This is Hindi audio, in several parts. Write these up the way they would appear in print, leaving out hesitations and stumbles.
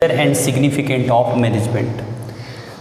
and significance of management.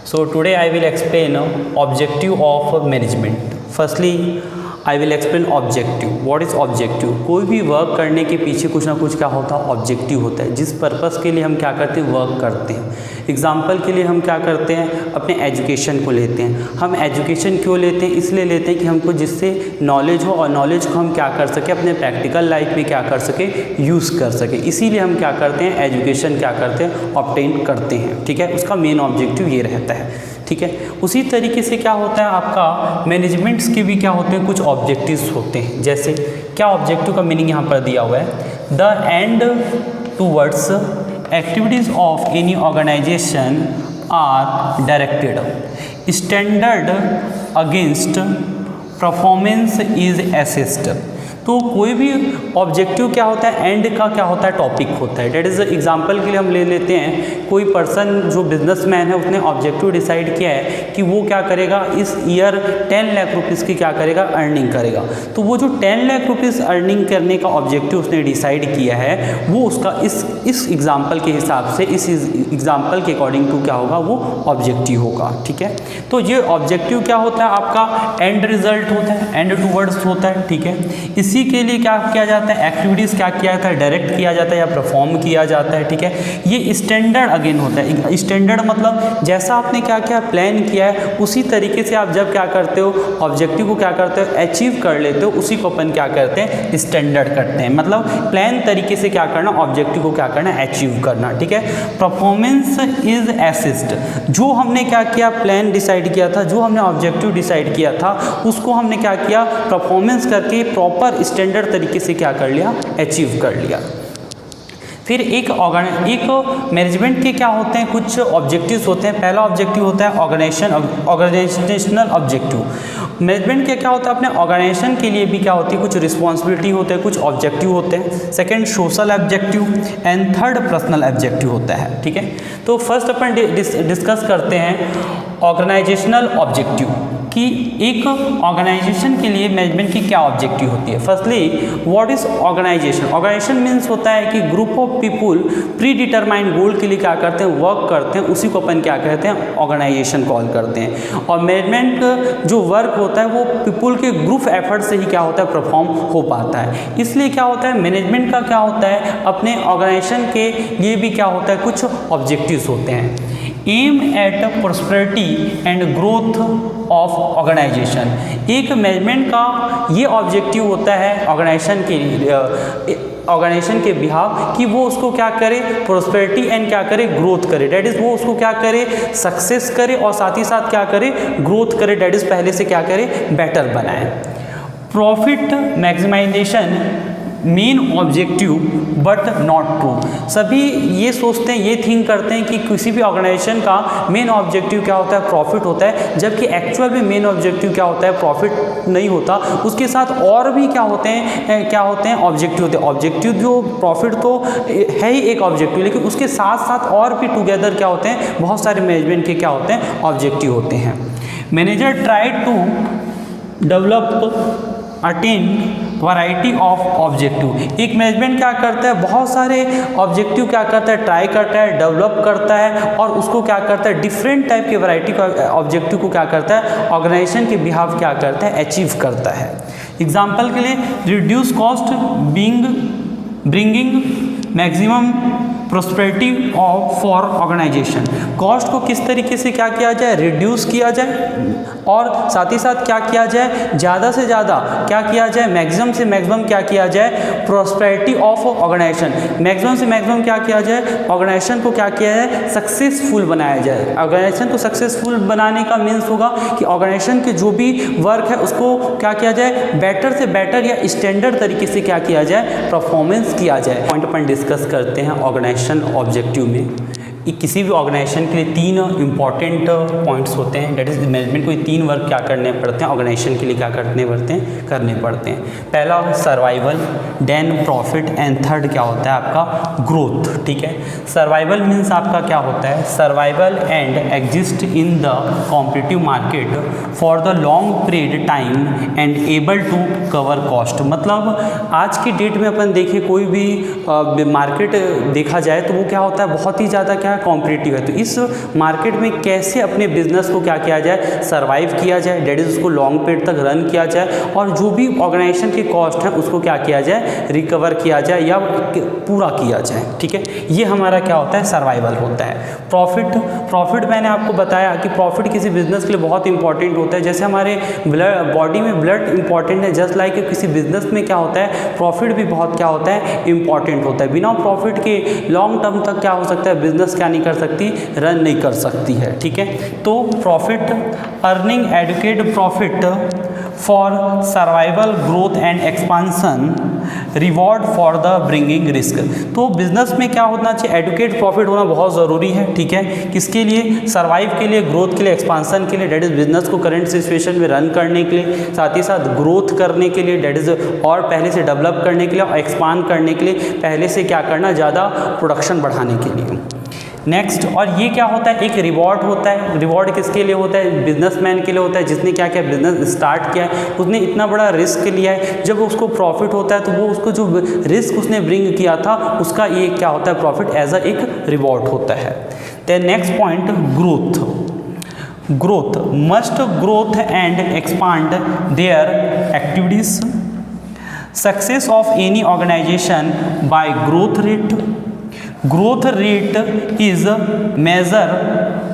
So today I will explain objective of management. Firstly, I will explain objective. What is objective? कोई भी वर्क करने के पीछे कुछ ना कुछ क्या होता है, ऑब्जेक्टिव होता है, जिस पर्पस के लिए हम क्या करते हैं, वर्क करते हैं। एग्जाम्पल के लिए हम क्या करते हैं, अपने एजुकेशन को लेते हैं। हम एजुकेशन क्यों लेते हैं? इसलिए लेते हैं कि हमको जिससे नॉलेज हो और नॉलेज को हम क्या कर सके, अपने प्रैक्टिकल लाइफ में क्या कर सके, यूज़ कर सके। इसीलिए हम क्या करते हैं, एजुकेशन क्या करते हैं, ऑब्टेन करते हैं। ठीक है, उसका मेन ऑब्जेक्टिव ये रहता है। ठीक है, उसी तरीके से क्या होता है, आपका मैनेजमेंट्स के भी क्या होते हैं, कुछ ऑब्जेक्टिव्स होते हैं। जैसे क्या ऑब्जेक्टिव का मीनिंग यहाँ पर दिया हुआ है, the end towards activities of any organisation are directed, standard against performance is assessed. तो कोई भी ऑब्जेक्टिव क्या होता है, एंड का क्या होता है, टॉपिक होता है। डेट इज़ एग्जांपल के लिए हम ले लेते हैं, कोई पर्सन जो बिजनेसमैन है उसने ऑब्जेक्टिव डिसाइड किया है कि वो क्या करेगा, इस ईयर 10 लाख रुपीज़ की क्या करेगा, अर्निंग करेगा। तो वो जो 10 लाख रुपीज़ अर्निंग करने का ऑब्जेक्टिव उसने डिसाइड किया है, वो उसका इस एग्जाम्पल के हिसाब से, इस एग्जाम्पल के अकॉर्डिंग टू क्या होगा, वो ऑब्जेक्टिव होगा। ठीक है, तो ये ऑब्जेक्टिव क्या होता है, आपका एंड रिजल्ट होता है, एंड टूवर्ड्स होता है। ठीक है, इसी के लिए क्या किया जाता है, एक्टिविटीज़ क्या किया जाता है, डायरेक्ट किया जाता है या परफॉर्म किया जाता है। ठीक है, ये स्टैंडर्ड अगेन होता है। स्टैंडर्ड मतलब जैसा आपने क्या किया, प्लान किया है, उसी तरीके से आप जब क्या करते हो, ऑब्जेक्टिव को क्या करते हो, अचीव कर लेते हो, उसी को अपन क्या करते हैं, स्टैंडर्ड करते हैं। मतलब प्लान तरीके से क्या करना, ऑब्जेक्टिव को क्या करना, अचीव करना। ठीक है, परफॉर्मेंस इज असिस्ट, जो हमने क्या किया, प्लान डिसाइड किया था, जो हमने ऑब्जेक्टिव डिसाइड किया था, उसको हमने क्या किया, परफॉर्मेंस करके प्रॉपर स्टैंडर्ड तरीके से क्या कर लिया, अचीव कर लिया। फिर एक मैनेजमेंट के क्या होते हैं, कुछ ऑब्जेक्टिव्स होते हैं। पहला ऑब्जेक्टिव होता है ऑर्गेनाइजेशनल ऑब्जेक्टिव। मैनेजमेंट के क्या होता है, अपने ऑर्गेनाइजेशन के लिए भी क्या होती है, कुछ रिस्पॉन्सिबिलिटी होते हैं, कुछ ऑब्जेक्टिव होते हैं। Second social objective and third personal objective होता है। ठीक है, तो फर्स्ट अपन डिस्कस करते हैं ऑर्गेनाइजेशनल ऑब्जेक्टिव कि एक ऑर्गेनाइजेशन के लिए मैनेजमेंट की क्या ऑब्जेक्टिव होती है। Firstly, what is organization? Organization means होता है कि group of people predetermined goal के लिए क्या करते हैं, वर्क करते हैं, उसी को अपन क्या कहते हैं, ऑर्गेनाइजेशन कॉल करते हैं। और मैनेजमेंट जो वर्क होता है वो पीपुल के ग्रुप एफर्ट से ही क्या होता है, परफॉर्म हो पाता है। इसलिए क्या होता है, मैनेजमेंट का क्या होता है, अपने ऑर्गेनाइजेशन के लिए भी क्या होता है, कुछ ऑब्जेक्टिव्स होते हैं। Aim at prosperity and growth of organisation, एक मैनेजमेंट का ये ऑब्जेक्टिव होता है ऑर्गेनाइजेशन के बिहाफ कि वो उसको क्या करे, प्रॉस्पेरिटी एंड क्या करे, ग्रोथ करे। डेट इज़ वो उसको क्या करे, सक्सेस करे, और साथ ही साथ क्या करे, ग्रोथ करे। डेट इज़ पहले से क्या करे, बेटर बनाए। Profit maximisation main objective but not true. सभी ये सोचते हैं, ये थिंक करते हैं कि किसी भी ऑर्गेनाइजेशन का मेन ऑब्जेक्टिव क्या होता है, प्रॉफिट होता है, जबकि एक्चुअल में मेन ऑब्जेक्टिव क्या होता है, प्रॉफिट नहीं होता। उसके साथ और भी क्या होते हैं ऑब्जेक्टिव होते हैं। ऑब्जेक्टिव जो प्रॉफिट तो है ही एक ऑब्जेक्टिव, लेकिन उसके साथ साथ और भी टुगेदर क्या होते हैं, बहुत सारे मैनेजमेंट के क्या होते हैं, ऑब्जेक्टिव होते हैं। Manager try to develop attain variety of objective. एक मैनेजमेंट क्या करता है, बहुत सारे ऑब्जेक्टिव क्या करता है, ट्राई करता है, डेवलप करता है, और उसको क्या करता है, डिफरेंट टाइप के वैरायटी का ऑब्जेक्टिव को क्या करता है, ऑर्गेनाइजेशन के बिहाफ क्या करता है, अचीव करता है। एग्जाम्पल के लिए, reduce cost bringing maximum prosperity for organisation. Cost को किस तरीके से क्या किया जाए, रिड्यूस किया जाए, और साथ ही साथ क्या किया जाए, ज़्यादा से ज़्यादा क्या किया जाए, मैक्सिमम से मैक्सिमम क्या किया जाए, प्रॉस्पेरिटी ऑफ ऑर्गेनाइजेशन। मैक्सिमम से मैक्सिमम क्या किया जाए, ऑर्गेनाइजेशन को क्या किया जाए, सक्सेसफुल बनाया जाए। ऑर्गेनाइजेशन को सक्सेसफुल बनाने का मीन्स होगा कि ऑर्गेनाइजेशन के जो भी वर्क है उसको क्या किया जाए, बेटर से बेटर या स्टैंडर्ड तरीके से क्या किया जाए, परफॉर्मेंस किया जाए। पॉइंट अपन डिस्कस करते हैं ऑर्गेनाइजेशन ऑब्जेक्टिव में। किसी भी ऑर्गेनाइजेशन के लिए 3 इंपॉर्टेंट पॉइंट्स होते हैं, डेट इज मैनेजमेंट को 3 वर्क क्या करने पड़ते हैं, ऑर्गेनाइजेशन के लिए क्या करने पड़ते हैं। पहला survival, then profit and third क्या होता है आपका ग्रोथ। ठीक है, सर्वाइवल मीन्स आपका क्या होता है, survival and exist in the competitive market for the long period time and able to cover cost. मतलब आज की डेट में अपन देखें कोई भी मार्केट देखा जाए तो वो क्या होता है, बहुत ही ज़्यादा क्या है कॉम्पिटिटिव है। तो इस मार्केट में कैसे अपने बिजनेस को क्या किया जाए, सर्वाइव किया जाए, डेट इज उसको लॉन्ग पीरियड तक रन किया जाए और जो भी ऑर्गेनाइजेशन की कॉस्ट है उसको क्या किया जाए, रिकवर किया जाए या पूरा किया जाए। ठीक है, ये हमारा क्या होता है, सर्वाइवल होता है। प्रॉफिट मैंने आपको बताया कि प्रॉफिट किसी बिजनेस के लिए बहुत इंपॉर्टेंट होता है। जैसे हमारे बॉडी में ब्लड इंपॉर्टेंट है, जस्ट लाइक किसी बिजनेस में क्या होता है, प्रॉफिट भी बहुत क्या होता है, इंपॉर्टेंट होता है। बिना प्रॉफिट के लॉन्ग टर्म तक क्या हो सकता है, बिजनेस क्या नहीं कर सकती, रन नहीं कर सकती है। ठीक है, तो profit, earning adequate profit for survival, growth and expansion, reward for the bringing risk. तो बिजनेस में क्या होना चाहिए, एडुकेट प्रॉफिट होना बहुत ज़रूरी है। ठीक है, किसके लिए, सर्वाइव के लिए, ग्रोथ के लिए, एक्सपांसन के लिए, डेट इज बिजनेस को करंट सिचुएशन में रन करने के लिए, साथ ही साथ ग्रोथ करने के लिए, डेट इज और पहले से डेवलप करने के लिए और एक्सपांड करने के लिए, पहले से क्या करना, ज़्यादा प्रोडक्शन बढ़ाने के लिए। नेक्स्ट, और ये क्या होता है, एक रिवॉर्ड होता है। रिवॉर्ड किसके लिए होता है, बिजनेसमैन के लिए होता है जिसने क्या किया, बिजनेस स्टार्ट किया है, उसने इतना बड़ा रिस्क लिया है। जब उसको प्रॉफिट होता है तो वो उसको जो रिस्क उसने ब्रिंग किया था उसका ये क्या होता है, प्रॉफिट एज अ एक रिवॉर्ड होता है। Then next point, growth must growth and expand their activities, success of any organisation by growth rate is measure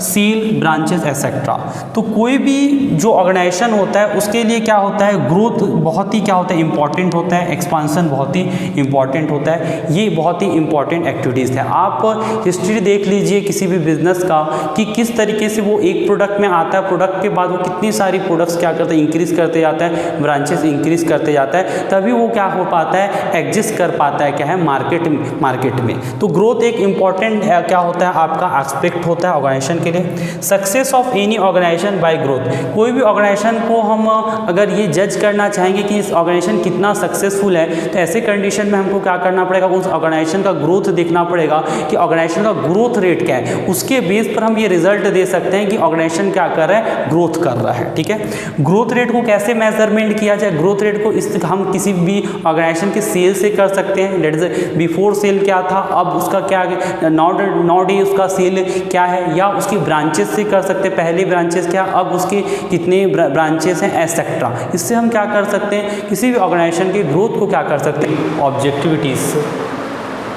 sale branches etcetera. तो कोई भी जो ऑर्गेनाइजेशन होता है उसके लिए क्या होता है, ग्रोथ बहुत ही क्या होता है, इंपॉर्टेंट होता है, एक्सपांसन बहुत ही इंपॉर्टेंट होता है। ये बहुत ही इंपॉर्टेंट एक्टिविटीज़ है। आप हिस्ट्री देख लीजिए किसी भी बिजनेस का कि किस तरीके से वो एक प्रोडक्ट में आता है, प्रोडक्ट के बाद वो कितनी सारी प्रोडक्ट्स क्या करते हैं, इंक्रीज करते जाता है, ब्रांचेस इंक्रीज करते जाता है, तभी वो क्या हो पाता है, एग्जिस्ट कर पाता है क्या है, मार्केट में। तो ग्रोथ एक इंपॉर्टेंट क्या होता है, आपका एस्पेक्ट होता है ऑर्गेनाइजेशन के लिए। Success of any organisation by growth, कोई भी ऑर्गेनाइजेशन को हम अगर ये जज करना चाहेंगे कि इस ऑर्गेनाइजेशन कितना सक्सेसफुल है, तो ऐसे कंडीशन में हमको क्या करना पड़ेगा, उस ऑर्गेनाइजेशन का ग्रोथ देखना पड़ेगा कि ऑर्गेनाइजेशन का ग्रोथ रेट क्या है। उसके बेस पर हम ये रिजल्ट दे सकते हैं कि ऑर्गेनाइजेशन क्या कर रहा है, ग्रोथ कर रहा है। ठीक है, ग्रोथ रेट को कैसे मेजरमेंट किया जाए, ग्रोथ रेट को हम किसी भी ऑर्गेनाइजेशन के सेल से कर सकते हैं। डेट इज बिफोर सेल क्या था, अब उसका क्या नौ डे उसका सेल क्या है, या उसकी ब्रांचेस से कर सकते हैं, पहले ब्रांचेस क्या, अब उसके कितने ब्रांचेस हैं, एसेट्रा। इससे हम क्या कर सकते हैं, किसी भी ऑर्गेनाइजेशन की ग्रोथ को क्या कर सकते हैं। ऑब्जेक्टिविटीज़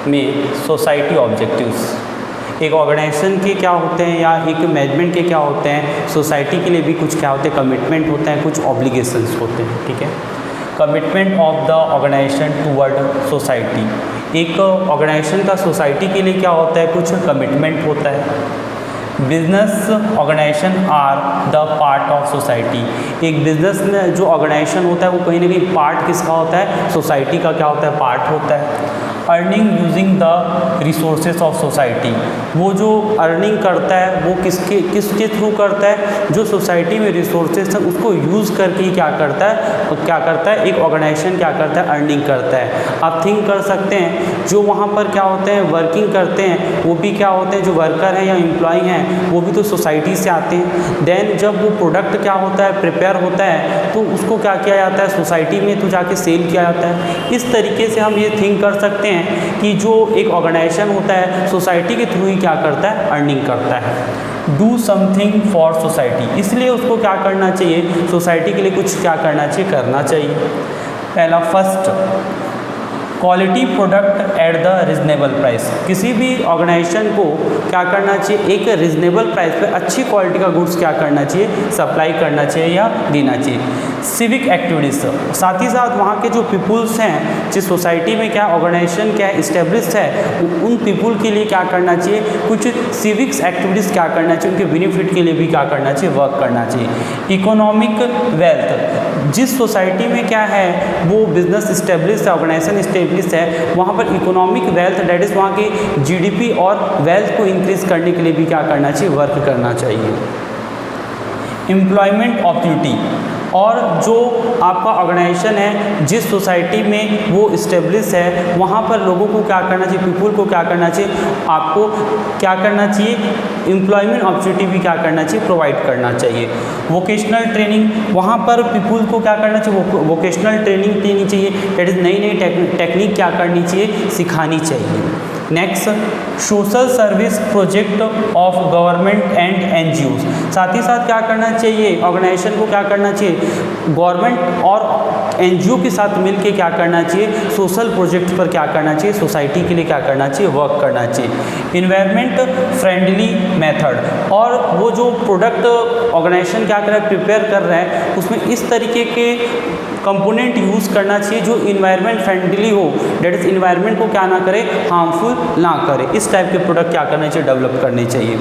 में सोसाइटी ऑब्जेक्टिव्स, एक ऑर्गेनाइजेशन के क्या होते हैं या एक मैनेजमेंट के क्या होते हैं, सोसाइटी के लिए भी कुछ क्या होते हैं, कमिटमेंट होते हैं, कुछ ऑब्लिगेशंस होते हैं। ठीक है, commitment of the organisation toward society, एक ऑर्गेनाइजेशन का सोसाइटी के लिए क्या होता है, कुछ कमिटमेंट होता है। Business organisation are the part of society, एक बिजनेस में जो ऑर्गेनाइजेशन होता है वो कहीं ना कहीं पार्ट किसका होता है, सोसाइटी का क्या होता है, पार्ट होता है। Earning using the resources of society, वो जो अर्निंग करता है वो किसके थ्रू करता है, जो सोसाइटी में रिसोर्सेज है उसको यूज़ करके क्या करता है, एक ऑर्गेनाइजेशन क्या करता है, अर्निंग करता है। आप थिंक कर सकते हैं जो वहाँ पर क्या होते हैं, वर्किंग करते हैं, वो भी क्या होते हैं, जो वर्कर हैं या एम्प्लॉय हैं वो भी तो सोसाइटी से आते हैं। देन जब वो प्रोडक्ट क्या होता है, प्रिपेयर होता है, तो उसको क्या किया जाता है, सोसाइटी में तो जाके सेल किया जाता है। इस तरीके से हम ये थिंक कर सकते हैं कि जो एक ऑर्गेनाइजेशन होता है सोसाइटी के थ्रू ही क्या करता है, अर्निंग करता है। डू समथिंग फॉर सोसाइटी, इसलिए उसको क्या करना चाहिए, सोसाइटी के लिए कुछ क्या करना चाहिए, करना चाहिए। पहला, first, quality product at the reasonable price, किसी भी ऑर्गेनाइजेशन को क्या करना चाहिए, एक रिजनेबल प्राइस पे अच्छी क्वालिटी का गुड्स क्या करना चाहिए, सप्लाई करना चाहिए या देना चाहिए। सिविक एक्टिविटीज़, साथ ही साथ वहाँ के जो पीपुल्स हैं, जिस सोसाइटी में क्या ऑर्गेनाइजेशन क्या इस्टेब्लिश है, उन पीपुल के लिए क्या करना चाहिए, कुछ सिविक्स एक्टिविटीज़ क्या करना चाहिए, उनके बेनिफिट के लिए भी क्या करना चाहिए, वर्क करना चाहिए। इकोनॉमिक वेल्थ, जिस सोसाइटी में क्या है वो बिजनेस इस्टेब्लिश है, ऑर्गेनाइजेशन इस्टेब्लिश है, वहाँ पर इकोनॉमिक वेल्थ डेट इज़ वहाँ की जीडीपी और वेल्थ को इंक्रीज करने के लिए भी क्या करना चाहिए, वर्क करना चाहिए। एम्प्लॉयमेंट अपॉर्चुनिटी, और जो आपका ऑर्गेनाइजेशन है जिस सोसाइटी में वो इस्टेब्लिश है वहाँ पर लोगों को क्या करना चाहिए, पीपुल को क्या करना चाहिए, आपको क्या करना चाहिए, एम्प्लॉयमेंट अपॉर्चुनिटी भी क्या करना चाहिए, प्रोवाइड करना चाहिए। वोकेशनल ट्रेनिंग, वहाँ पर पीपुल को क्या करना चाहिए, वोकेशनल ट्रेनिंग देनी चाहिए, डेट इज़ नई नई टेक्निक क्या करनी चाहिए, सिखानी चाहिए। Next, social service project of government and NGOs, साथ ही साथ क्या करना चाहिए, ऑर्गेनाइजेशन को क्या करना चाहिए, गवर्नमेंट और एनजीओ के साथ मिलके क्या करना चाहिए, सोशल प्रोजेक्ट पर क्या करना चाहिए, सोसाइटी के लिए क्या करना चाहिए, वर्क करना चाहिए। इन्वायरमेंट फ्रेंडली मेथड, और वो जो प्रोडक्ट ऑर्गेनाइजेशन क्या कर रहा है, प्रिपेयर कर रहा है, उसमें इस तरीके के कंपोनेंट यूज़ करना चाहिए जो इन्वायरमेंट फ्रेंडली हो, डेट इज़ इन्वायरमेंट को क्या ना करे, हार्मफुल ना करे। इस टाइप के प्रोडक्ट क्या करने चाहिए, डेवलप करने चाहिए।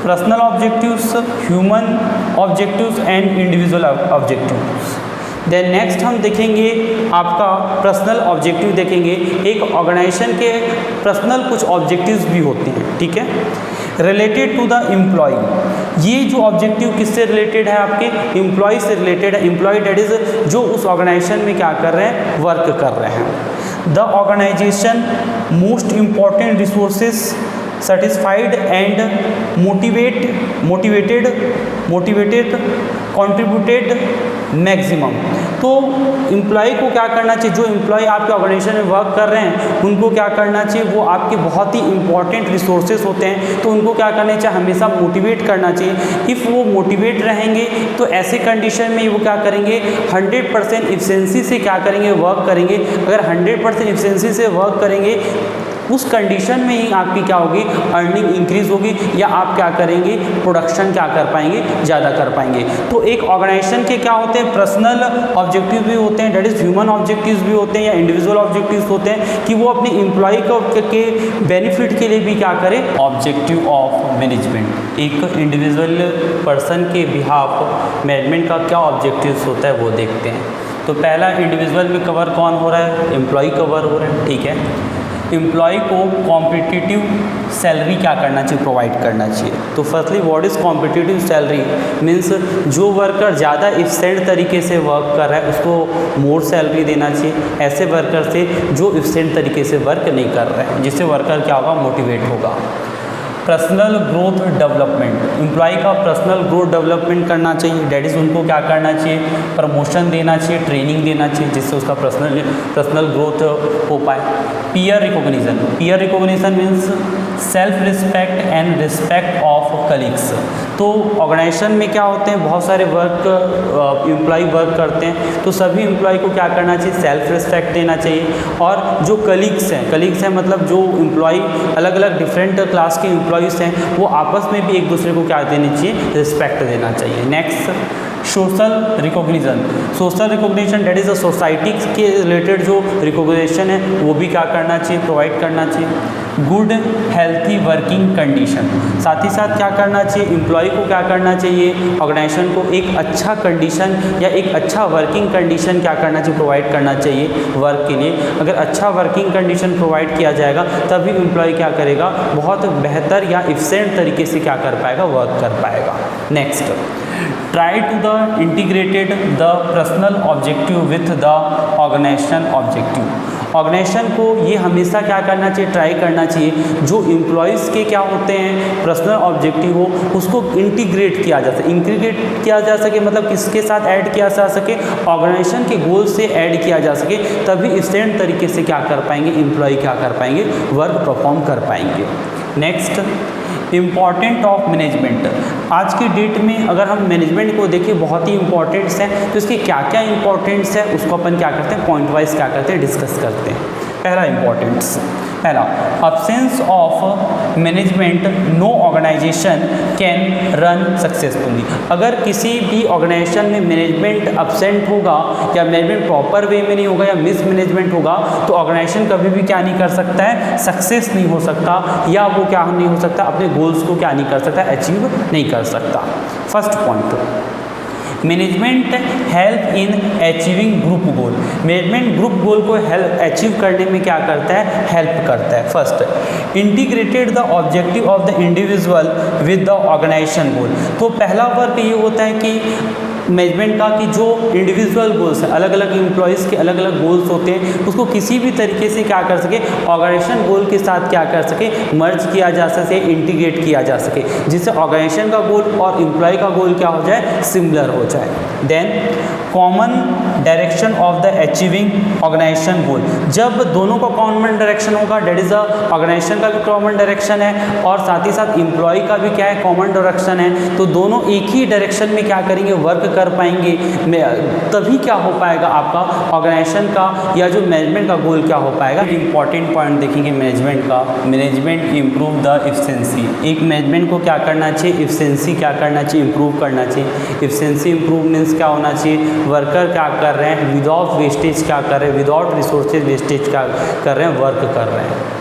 Personal objectives, human objectives and individual objectives. Then next हम देखेंगे आपका पर्सनल ऑब्जेक्टिव देखेंगे। एक ऑर्गेनाइजेशन के पर्सनल कुछ ऑब्जेक्टिव्स भी होते हैं, ठीक है, रिलेटेड टू द एम्प्लॉय। ये जो ऑब्जेक्टिव किससे रिलेटेड है, आपके एम्प्लॉय से रिलेटेड है। एम्प्लॉय डेट इज़ जो उस ऑर्गेनाइजेशन में क्या कर रहे हैं, वर्क कर रहे हैं। The organisation most important resources satisfied and motivated contributed maximum. तो एम्प्लॉय को क्या करना चाहिए, जो एम्प्लॉय आपके ऑर्गेनाइजेशन में वर्क कर रहे हैं उनको क्या करना चाहिए, वो आपके बहुत ही इंपॉर्टेंट रिसोर्सेज होते हैं, तो उनको क्या करना चाहिए, हमेशा मोटिवेट करना चाहिए। इफ़ वो मोटिवेट रहेंगे तो ऐसे कंडीशन में वो क्या करेंगे, 100% इफिशिएंसी से क्या करेंगे, वर्क करेंगे। अगर 100% इफिशिएंसी से वर्क करेंगे उस कंडीशन में ही आपकी क्या होगी, अर्निंग इंक्रीज होगी, या आप क्या करेंगे, प्रोडक्शन क्या कर पाएंगे, ज़्यादा कर पाएंगे। तो एक ऑर्गेनाइजेशन के क्या होते हैं, पर्सनल ऑब्जेक्टिव भी होते हैं, डेट इज़ ह्यूमन ऑब्जेक्टिव्स भी होते हैं, या इंडिविजुअल ऑब्जेक्टिव्स होते हैं कि वो अपने एम्प्लॉय के बेनिफिट के लिए भी क्या करें। ऑब्जेक्टिव ऑफ मैनेजमेंट, एक इंडिविजुअल पर्सन के बिहाफ मैनेजमेंट का क्या ऑब्जेक्टिव्स होता है वो देखते हैं। तो पहला इंडिविजुअल में कवर कौन हो रहा है, एम्प्लॉय कवर हो रहा है, ठीक है। एम्प्लॉय को कॉम्पिटिटिव सैलरी क्या करना चाहिए, प्रोवाइड करना चाहिए। तो firstly what is competitive salary, means जो वर्कर ज़्यादा एफिशिएंट तरीके से वर्क कर रहा है उसको मोर सैलरी देना चाहिए, ऐसे वर्कर से जो एफिशिएंट तरीके से वर्क नहीं कर रहे हैं, जिससे वर्कर क्या होगा, मोटिवेट होगा। पर्सनल ग्रोथ डेवलपमेंट, एम्प्लॉय का पर्सनल ग्रोथ डेवलपमेंट करना चाहिए, डेट इज़ उनको क्या करना चाहिए, प्रमोशन देना चाहिए, ट्रेनिंग देना चाहिए, जिससे उसका पर्सनल ग्रोथ हो पाए। Peer recognition, peer recognition means self respect and respect of colleagues. तो ऑर्गेनाइजेशन में क्या होते हैं, बहुत सारे एम्प्लॉय वर्क करते हैं, तो सभी एम्प्लॉय को क्या करना चाहिए, सेल्फ रिस्पेक्ट देना चाहिए। और जो कलीग्स हैं मतलब जो एम्प्लॉय अलग अलग डिफरेंट क्लास के एम्प्लॉयज़ हैं वो आपस में भी एक दूसरे को क्या देनी चाहिए, रिस्पेक्ट देना चाहिए। Next, social recognition, social recognition that is a society के रिलेटेड जो रिकॉग्निशन है वो भी क्या करना चाहिए, प्रोवाइड करना चाहिए। गुड हेल्थी वर्किंग कंडीशन, साथ ही साथ क्या करना चाहिए, एम्प्लॉय को क्या करना चाहिए, ऑर्गेनाइजेशन को एक अच्छा कंडीशन या एक अच्छा वर्किंग कंडीशन क्या करना चाहिए, प्रोवाइड करना चाहिए वर्क के लिए। अगर अच्छा वर्किंग कंडीशन प्रोवाइड किया जाएगा तभी एम्प्लॉय क्या करेगा, बहुत बेहतर या एफिशिएंट तरीके से क्या कर पाएगा, वर्क कर पाएगा। Next, try to the integrated the personal objective with the organisation objective. Organisation को ये हमेशा क्या करना चाहिए, ट्राई करना चाहिए जो एम्प्लॉयज़ के क्या होते हैं पर्सनल ऑब्जेक्टिव हो उसको इंटीग्रेट किया जा सके। इंटीग्रेट किया जा सके मतलब किसके साथ ऐड किया जा सके, ऑर्गेनाइजेशन के गोल से ऐड किया जा सके, तभी एफिशिएंट तरीके से क्या कर पाएंगे, एम्प्लॉय क्या कर पाएंगे, वर्क परफॉर्म कर पाएंगे। Next, important of management. आज की डेट में अगर हम मैनेजमेंट को देखें बहुत ही इंपॉर्टेंट्स हैं, तो इसके क्या क्या इंपॉर्टेंट्स है उसको अपन क्या करते हैं, पॉइंट वाइज क्या करते हैं, डिस्कस करते हैं। पहला इंपॉर्टेंट्स, पहला, absence of management no organisation can run successfully. अगर किसी भी ऑर्गेनाइजेशन में मैनेजमेंट अब्सेंट होगा या मैनेजमेंट प्रॉपर वे में नहीं होगा या मिस मैनेजमेंट होगा तो ऑर्गेनाइजेशन कभी भी क्या नहीं कर सकता है, सक्सेस नहीं हो सकता, या वो क्या नहीं हो सकता, अपने गोल्स को क्या नहीं कर सकता, अचीव नहीं कर सकता। First point, management help in achieving group goal, management group गोल को हेल्प अचीव करने में क्या करता है, हेल्प करता है। First, integrated the objective of the individual with the organisation goal. तो पहला वर्क ये होता है कि मैनेजमेंट का कि जो इंडिविजुअल गोल्स हैं, अलग अलग एम्प्लॉयज़ के अलग अलग गोल्स होते हैं, उसको किसी भी तरीके से क्या कर सके, ऑर्गेनाइजेशन गोल के साथ क्या कर सके, मर्ज किया जा सके, इंटीग्रेट किया जा सके, जिससे ऑर्गेनाइजेशन का गोल और एम्प्लॉय का गोल क्या हो जाए, सिमिलर हो जाए। Then common direction of the achieving organization goal, जब दोनों का कॉमन डायरेक्शन होगा, डेट इज द ऑर्गेनाइजेशन का भी कॉमन डायरेक्शन है और साथ ही साथ एम्प्लॉय का भी क्या है, कॉमन डायरेक्शन है, तो दोनों एक ही डायरेक्शन में क्या करेंगे, वर्क कर पाएंगे, तभी क्या हो पाएगा आपका ऑर्गेनाइजेशन का या जो मैनेजमेंट का गोल क्या हो पाएगा। इंपॉर्टेंट पॉइंट देखेंगे मैनेजमेंट का, मैनेजमेंट इम्प्रूव द एफिशिएंसी। एक मैनेजमेंट को क्या करना चाहिए, एफिशिएंसी क्या करना चाहिए, इम्प्रूव करना चाहिए। एफिशिएंसी इम्प्रूव मीन्स क्या होना चाहिए, वर्कर क्या कर रहे हैं, विदाउट वेस्टेज क्या कर रहे हैं, विदाउट रिसोर्सेज वेस्टेज क्या कर रहे हैं, वर्क कर रहे हैं।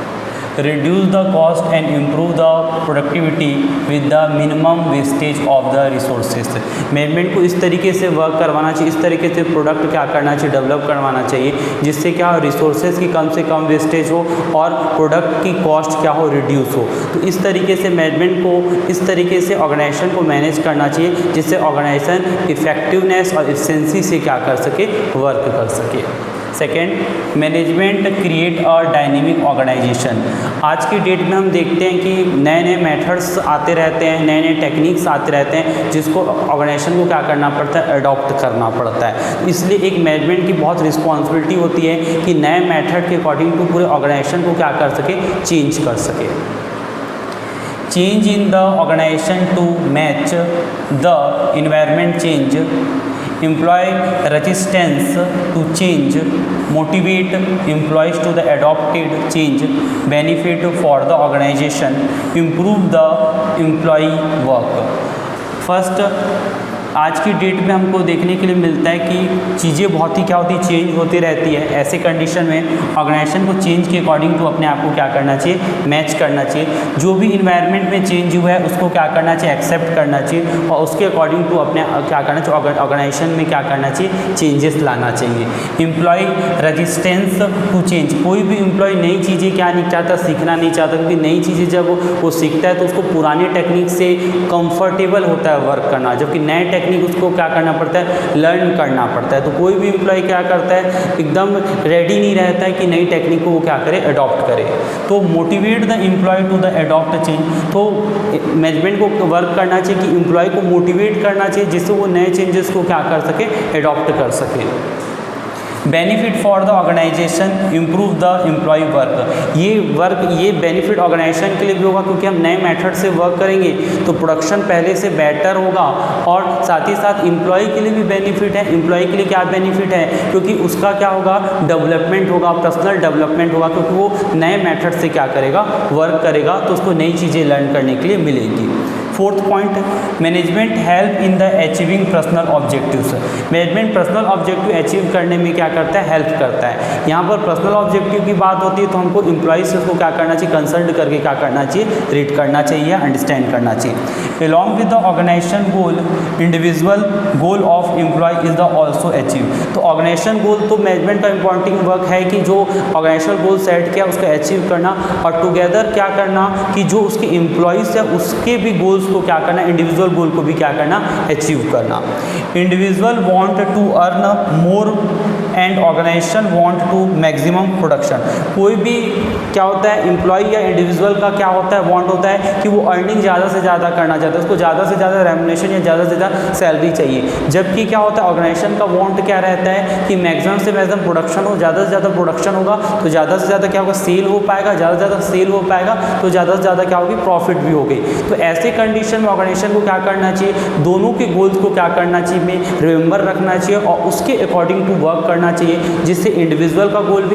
reduce the cost and improve the productivity with the minimum wastage of the resources। Management को इस तरीके से वर्क करवाना चाहिए, इस तरीके से प्रोडक्ट क्या करना चाहिए, डेवलप करवाना चाहिए, जिससे क्या रिसोर्सेज की कम से कम वेस्टेज हो और प्रोडक्ट की कॉस्ट क्या हो, रिड्यूस हो। तो इस तरीके से मैनेजमेंट को इस तरीके से ऑर्गेनाइजेशन को मैनेज करना चाहिए, जिससे ऑर्गेनाइजेशन इफेक्टिवनेस और एफिशिएंसी से क्या कर सके, वर्क कर सके। Second, management create a dynamic organisation. आज की डेट में हम देखते हैं कि नए नए मेथड्स आते रहते हैं, नए नए टेक्निक्स आते रहते हैं, जिसको ऑर्गेनाइजेशन को क्या करना पड़ता है, अडॉप्ट करना पड़ता है। इसलिए एक मैनेजमेंट की बहुत रिस्पॉन्सिबिलिटी होती है कि नए मेथड के अकॉर्डिंग टू पूरे ऑर्गेनाइजेशन को क्या कर सके, चेंज कर सके। Change in the organisation to match the environment change, employ resistance to change, motivate employees to the adopted change, benefit for the organization, improve the employee work। First, आज की डेट में हमको देखने के लिए मिलता है कि चीज़ें बहुत ही क्या होती है, चेंज होती रहती है। ऐसे कंडीशन में ऑर्गेनाइजेशन को चेंज के अकॉर्डिंग टू अपने आप को क्या करना चाहिए, मैच करना चाहिए। जो भी इन्वायरमेंट में चेंज हुआ है उसको क्या करना चाहिए, एक्सेप्ट करना चाहिए और उसके अकॉर्डिंग टू अपने क्या करना चाहिए, ऑर्गेनाइजेशन में क्या करना चाहिए, चेंजेस लाना चाहिए। एम्प्लॉय रजिस्टेंस टू चेंज, कोई भी एम्प्लॉय नई चीज़ें क्या नहीं चाहता, सीखना नहीं चाहता, क्योंकि नई चीज़ें जब वो सीखता है तो उसको पुरानी टेक्निक से कंफर्टेबल होता है वर्क करना, जबकि नए टेक्निक उसको क्या करना पड़ता है, लर्न करना पड़ता है। तो कोई भी एम्प्लॉय क्या करता है, एकदम रेडी नहीं रहता है कि नई टेक्निक को वो क्या करे, अडॉप्ट करे। तो motivate the employ to the adopt change, तो मैनेजमेंट को वर्क करना चाहिए कि एम्प्लॉय को मोटिवेट करना चाहिए, जिससे वो नए चेंजेस को क्या कर सके, अडॉप्ट कर सके। Benefit for the organisation, improve the employ work, ये बेनिफिट ऑर्गेनाइजेशन के लिए भी होगा, क्योंकि हम नए मेथड से वर्क करेंगे तो प्रोडक्शन पहले से बेटर होगा और साथ ही साथ एम्प्लॉय के लिए भी बेनिफिट है। एम्प्लॉय के लिए क्या बेनिफिट है, क्योंकि उसका क्या होगा, डेवलपमेंट होगा, पर्सनल डेवलपमेंट होगा, क्योंकि वो नए मेथड से क्या करेगा, वर्क करेगा, तो उसको नई चीज़ें लर्न करने के लिए मिलेगी। Fourth point, management help in the achieving personal objectives. Management personal objective achieve करने में क्या करता है, हेल्प करता है। यहाँ पर पर्सनल ऑब्जेक्टिव की बात होती है तो हमको एम्प्लॉइज से उसको क्या करना चाहिए, कंसल्ट करके क्या करना चाहिए, रीड करना चाहिए, अंडरस्टैंड करना चाहिए। Along with the organisation goal, individual goal of employ is the also achieve. तो ऑर्गेनाइजेशन गोल तो मैनेजमेंट का इंपॉर्टेंट वर्क है कि जो ऑर्गेनाइजेशन गोल सेट किया उसको अचीव करना, और टुगेदर क्या करना कि जो उसके एम्प्लॉइज है उसके भी गोल्स को क्या करना, इंडिविजुअल गोल को भी क्या करना, अचीव करना। Individual want to earn more and organisation want to maximum production. कोई भी क्या होता है, एम्प्लॉय या इंडिविजुअल का क्या होता है, वांट होता है कि वो अर्निंग ज़्यादा से ज़्यादा करना चाहता है, उसको ज़्यादा से ज़्यादा रेम्युनरेशन या ज़्यादा से ज़्यादा सैलरी चाहिए। जबकि क्या होता है, ऑर्गेनाइजेशन का वांट क्या रहता है कि मैक्सिमम से मैक्सिमम प्रोडक्शन हो, ज़्यादा से ज़्यादा प्रोडक्शन होगा तो ज़्यादा से ज़्यादा क्या होगा, सेल हो पाएगा, ज़्यादा से ज़्यादा सेल हो पाएगा तो ज़्यादा से ज़्यादा क्या होगी, प्रॉफिट भी होगी। तो ऐसे कंडीशन में ऑर्गेनाइजेशन को क्या करना चाहिए, दोनों के गोल्स को क्या करना चाहिए, में रिमेंबर रखना चाहिए और उसके अकॉर्डिंग टू वर्क करना चाहिए, जिससे इंडिविजुअल का गोल भी